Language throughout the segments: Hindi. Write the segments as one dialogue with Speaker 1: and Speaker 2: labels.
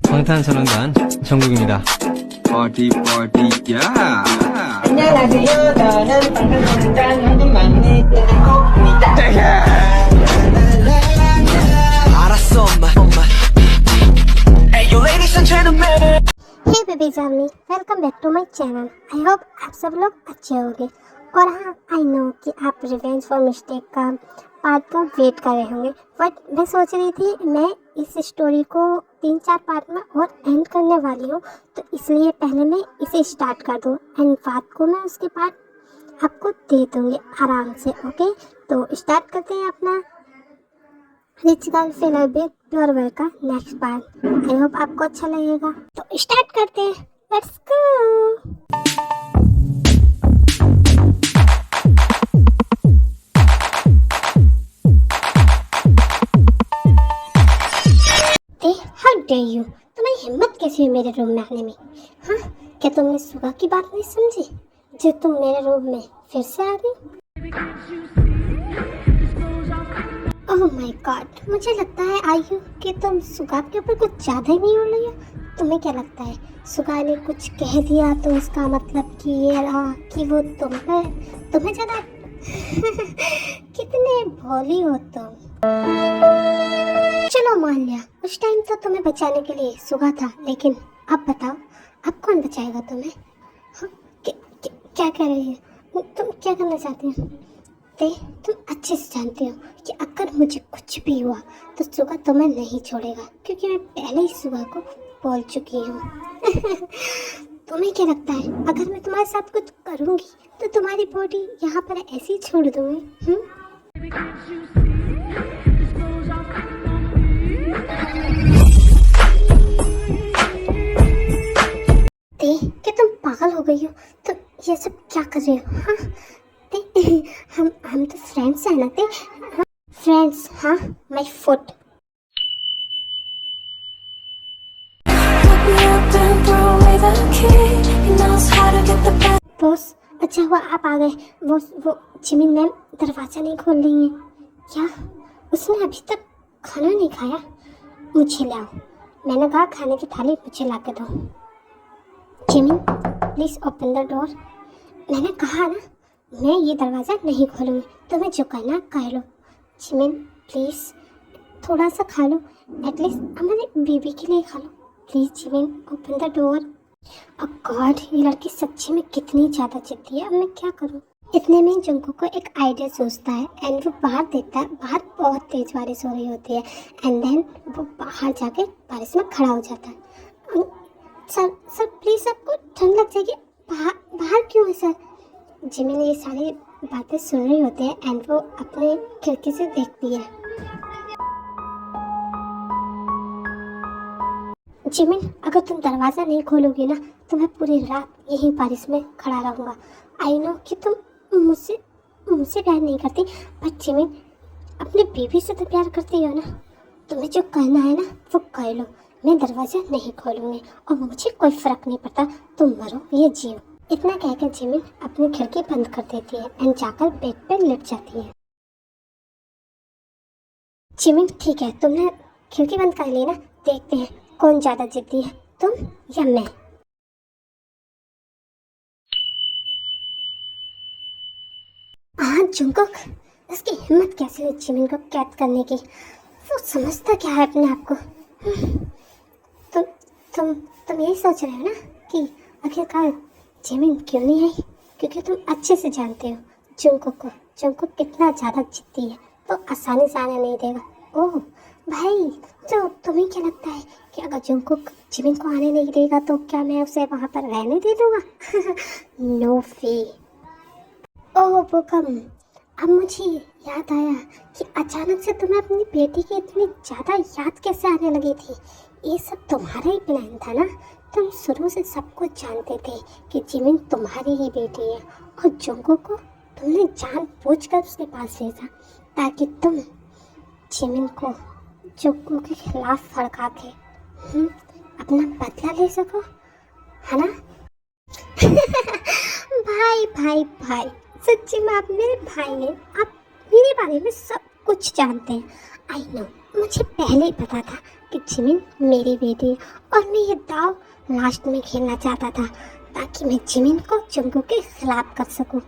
Speaker 1: 방탄소년단 정국입니다.
Speaker 2: Party, party, yeah.
Speaker 3: 안녕하세요. 저는 방탄소년단 현금 막내 떼입니다.
Speaker 2: 알았어, 엄마. Hey, you ladies and gentlemen.
Speaker 4: Hey baby family, welcome back to my channel. I hope आप सब लोग अच्छे होंगे। और हाँ, आई नो कि आप रिवेंज फॉर मिस्टेक का पार्ट का वेट कर रहे होंगे, बट मैं सोच रही थी मैं इस स्टोरी को 3-4 पार्ट में और एंड करने वाली हूँ, तो इसलिए पहले मैं इसे स्टार्ट कर दूँ एंड बात को मैं उसके बाद आपको दे दूँगी आराम से। ओके, तो स्टार्ट करते हैं अपना rich girl fell big pure work का नेक्स्ट पार्ट। आई होप आपको अच्छा लगेगा, तो स्टार्ट करते हैं। Let's go. How dare you, तुम्हारी हिम्मत कैसी हुई मेरे रूम में आने में? हाँ, क्या तुमने सुबह की बात नहीं समझी जो तुम मेरे रूम में फिर से आ गई? ओह माय गॉड, मुझे लगता है आयु कि तुम सुगा के ऊपर कुछ ज़्यादा ही नहीं हो रही हो। तुम्हें क्या लगता है सुगा ने कुछ कह दिया तो इसका मतलब कि ये रहा कि वो तुम्हें ज़्यादा कितने भोली हो तुम। चलो मान लिया, उस टाइम तो तुम्हें बचाने के लिए सुगा था, लेकिन अब बताओ अब कौन बचाएगा तुम्हें? हाँ, क्या कह रही है तुम? क्या करना चाहती हो? तुम अच्छे से जानती हो कि अगर मुझे कुछ भी हुआ तो सुगा तुम्हें नहीं छोड़ेगा, क्योंकि मैं पहले ही सुगा को बोल चुकी हूँ। तुम्हें क्या लगता है अगर मैं तुम्हारे साथ कुछ करूँगी तो तुम्हारी बॉडी यहाँ पर ऐसे ही छोड़ दूँगी? कि तुम पागल हो गई हो? तुम ये सब क्या कर रही हो? हाँ, हम तो फ्रेंड्स हैं ना। हाँ फ्रेंड्स, हाँ माय फुट। बॉस, अच्छा हुआ आप आ गए। वो जिमिन मैम दरवाजा नहीं खोल रही हैं क्या? उसने अभी तक खाना नहीं खाया। मुझे लाओ, मैंने कहा खाने की थाली मुझे ला के दो। Jimin please open the door. मैंने कहा ना मैं ये दरवाज़ा नहीं खोलूँगी, तुम्हें जो करना कर लो। जिमिन प्लीज़ थोड़ा सा खा लो, एटलीस्ट हमारे बेबी के लिए खा लो please. Jimin open the door. Oh God, ये लड़की सच्ची में कितनी ज़्यादा जिद्दी है। अब मैं क्या करूँ? इतने में जंगू को एक आइडिया सोचता है एंड वो बाहर देखता है। बाहर बहुत तेज़ बारिश हो रही होती है एंड देन वो बाहर जाके बारिश में खड़ा हो जाता है। सर प्लीज़, आपको ठंड लग जाएगी। बाहर क्यों है सर? जिमिन ये सारी बातें सुन रही होती है एंड वो अपने खिड़की से देखती है। जिमिन, अगर तुम दरवाज़ा नहीं खोलोगी ना तो मैं पूरी रात यहीं बारिश में खड़ा रहूँगा। आई नो कि तुम मुझसे प्यार नहीं करती, बट जिमिन अपने बेबी से तो प्यार करती हो ना। तुम्हें जो करना है ना वो कर लो। मैं दरवाज़ा नहीं खोलूँगी और मुझे कोई फ़र्क नहीं पड़ता तुम मरो या जियो। इतना कहकर जिमिन अपनी खिड़की बंद कर देती है एंड जाकर बेड पे लेट जाती है। जिमिन ठीक है, तुमने खिड़की बंद कर ली ना, देखते हैं कौन ज़्यादा जिद्दी है, तुम या मैं। हाँ जंगुक, उसकी हिम्मत कैसे हुई जिमिन को कैद करने की? वो समझता क्या है अपने आप को? तुम यही सोच रहे हो ना कि आखिरकार जिमिन क्यों नहीं आई? क्योंकि तुम अच्छे से जानते हो जंगुक कितना ज़्यादा जिद्दी है, वो आसानी से आने नहीं देगा। ओह भाई, तो तुम्हें क्या लगता है कि अगर जंगुक जिमिन को आने नहीं देगा तो क्या मैं उसे वहाँ पर रहने दे दूँगा? नो वे। ओह बुकम, अब मुझे याद आया कि अचानक से तुम्हें अपनी बेटी की इतनी ज़्यादा याद कैसे आने लगी थी? ये सब तुम्हारा ही प्लान था ना? तुम शुरू से सब कुछ जानते थे कि जिमिन तुम्हारी ही बेटी है और जंगुक को तुमने जानबूझकर उसके पास भेजा ताकि तुम जिमिन को जंगुक के खिलाफ फड़का के अपना बदला ले सको, है ना? भाई, सच्ची में आप मेरे भाई हैं। आप मेरे बारे में सब कुछ जानते हैं। आई नो, मुझे पहले ही पता था कि जिमिन मेरी बेटी है और मैं ये दाव लास्ट में खेलना चाहता था ताकि मैं जिमिन को जंगकुक के खिलाफ कर सकूं।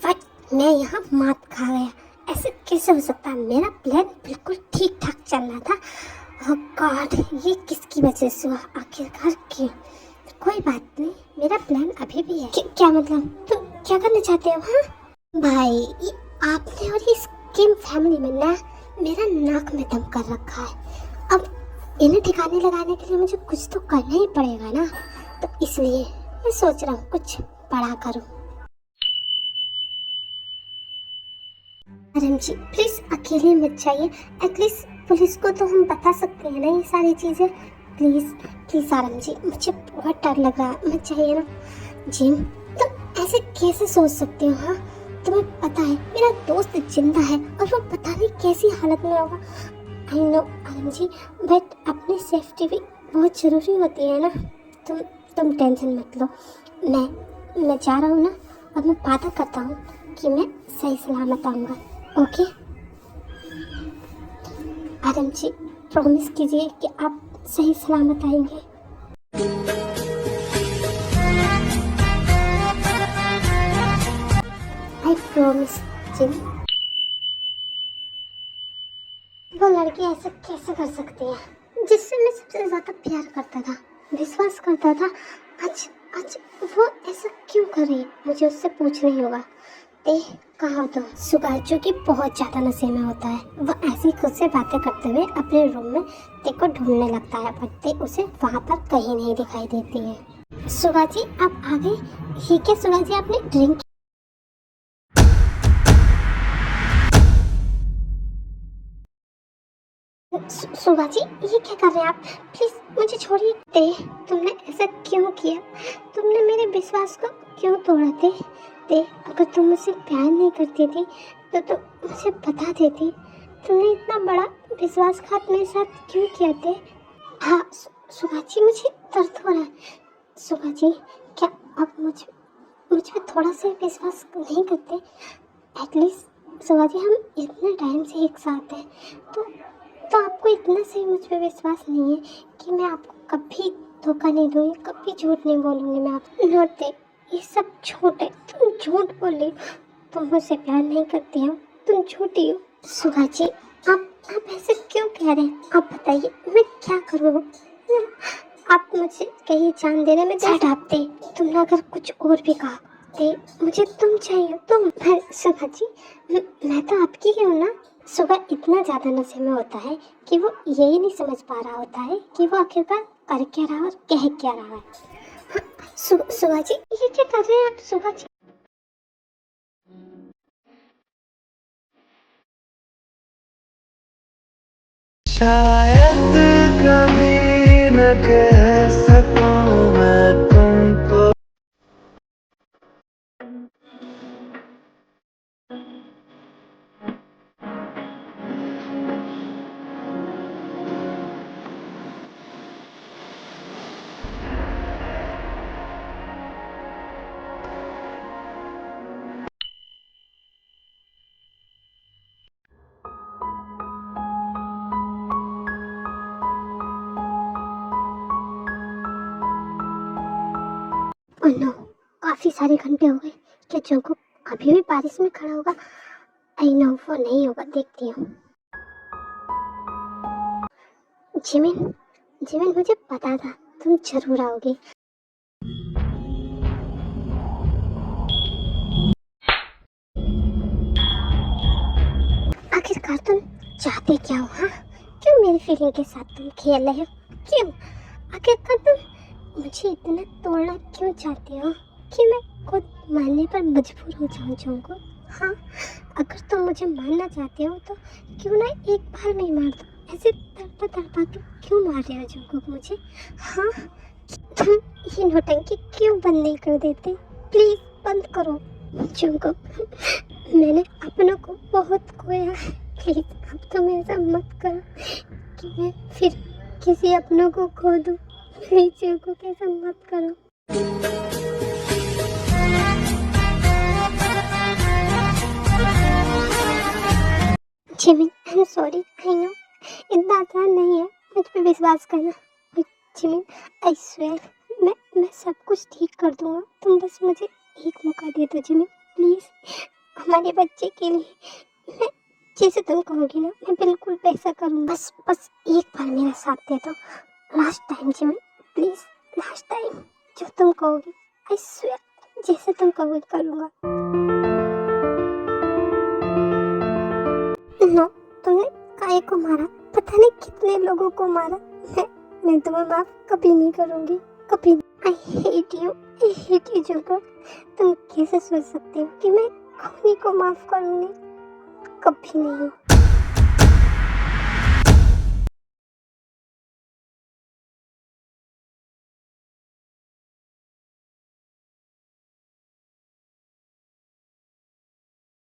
Speaker 4: बट मैं यहाँ मात खा गया। ऐसे कैसे हो सकता है? मेरा प्लान बिल्कुल ठीक ठाक चल रहा था। ओह गॉड, ये किसकी वजह से हुआ आखिरकार? क्यों? कोई बात नहीं, मेरा प्लान अभी भी है। क्या मतलब? तुम क्या करना चाहते हो? हाँ भाई, ये आपने और इस किम फैमिली में ना मेरा नाक में दम कर रखा है। अब इन्हें ठिकाने लगाने के लिए मुझे कुछ तो करना ही पड़ेगा ना, तो इसलिए मैं सोच रहा हूँ कुछ बड़ा करूँ। आरएम जी प्लीज अकेले मत जाइए, एटलीस्ट पुलिस को तो हम बता सकते हैं ना ये सारी चीजें। प्लीज प्लीज आरएम जी, मुझे बहुत डर लग रहा है, मत जाइए ना। जिम, तुम ऐसे कैसे सोच सकते हो? हाँ, तुम्हें पता है मेरा दोस्त जिंदा है और वो पता नहीं कैसी हालत में होगा। I know RM ji, but अपनी सेफ्टी भी बहुत जरूरी होती है ना। तुम टेंशन मत लो, मैं जा रहा हूँ ना, और मैं वादा करता हूँ कि मैं सही सलामत आऊँगा। ओके आरएम जी, प्रॉमिस कीजिए कि आप सही सलामत आएंगे। I promise gym. वो लड़की ऐसे कैसे कर सकती है जिससे मैं सबसे ज्यादा प्यार करता था, विश्वास करता था? आज वो ऐसा क्यों कर रही है? मुझे उससे पूछना ही होगा। कहाँ तो सुगा जो कि बहुत ज्यादा नशे में होता है, वो ऐसी खुद से बातें करते हुए अपने रूम में ते को ढूंढने लगता है, बट ते उसे वहाँ पर कहीं नहीं दिखाई देती है। सुगा जी आप आ गए? ठीक है सुगा जी, आपने ड्रिंक? सुगा जी ये क्या कर रहे हैं आप? प्लीज मुझे छोड़िए। तुमने ऐसा क्यों किया? तुमने मेरे विश्वास को क्यों तोड़ा? अगर तुम मुझसे प्यार नहीं करती थी तो मुझे बता देती। तुमने इतना बड़ा विश्वासघात मेरे साथ क्यों किया थे? हाँ सुगा जी, मुझे दर्द हो रहा है। सुगा जी क्या आप मुझ पे थोड़ा सा विश्वास नहीं करते? एटलीस्ट सुगा जी, हम इतने टाइम से एक साथ हैं, तो आपको इतना सही मुझ पे विश्वास नहीं है कि मैं आपको कभी धोखा नहीं दूँगी, कभी झूठ नहीं बोलूँगी मैं आपको। नोट, ये सब झूठ है, तुम झूठ बोल रही हो। तुम मुझसे प्यार नहीं करती हो, तुम झूठी हो। सुगा जी आप ऐसे क्यों कह रहे हैं? आप बताइए मैं क्या करूँ? आप मुझे कहीं जान देने में हटाते। तुमने अगर कुछ और भी कहा तो मुझे तुम चाहिए, तुम। सुगा जी मैं तो आपकी ही हूँ ना। सुगा इतना ज़्यादा नशे में होता है कि वो यही नहीं समझ पा रहा होता है कि वो आखिरकार कर क्या रहा है और कह क्या रहा है। सुगा जी ये क्या कर रहे हैं आप? सुगा जी
Speaker 5: शायद कभी न कह सकूं मैं तुमको।
Speaker 4: ओह नो, काफी सारे घंटे हो गए। क्या जंगकुक अभी भी बारिश में खड़ा होगा? आई नो वो नहीं होगा, देखती हूँ। जिमिन मुझे पता था तुम जरूर आओगे। आखिरकार तुम चाहते क्या हो? हाँ, क्यों मेरी फीलिंग के साथ तुम खेल रहे हो? क्यों? आखिरकार तुम मुझे इतना तोड़ना क्यों चाहते हो कि मैं खुद मानने पर मजबूर हो जाऊँ जंगकुक? हाँ, अगर तुम मुझे मानना चाहते हो तो क्यों ना एक बार में ही मार दो। ऐसे तड़पा के क्यों मार रहे हो जंगकुक मुझे? हाँ, तुम ये नौटंकी क्यों बंद नहीं कर देते? प्लीज बंद करो जंगकुक। मैंने अपनों को बहुत खोया है, प्लीज अब तुम ऐसा मत करो कि मैं फिर किसी अपनों को खो दूँ। प्लीज जंगकुक ऐसा मत करो। Jimin, I am sorry. I know इतना आसान नहीं है, मुझ पे विश्वास करना। जिमिन, आई स्वेयर मैं सब कुछ ठीक कर दूंगा। तुम बस मुझे एक मौका दे दो जिमिन, प्लीज़। हमारे बच्चे के लिए मैं जैसे तुम कहोगी ना, मैं बिल्कुल वैसा करूँगा। बस एक बार मेरा साथ दे दो, last time Jimin, please, last time. जो तुम कहोगी, आई स्वेयर, जैसे तुम कहोगी करूँगा। नो, तुमने काहे को मारा? पता नहीं कितने लोगों को मारा। मैं तुम्हें माफ कभी नहीं करूँगी, कभी। I hate you Jungkook. तुम कैसे सोच सकते हो कि मैं खूनी को माफ करूँगी? कभी नहीं।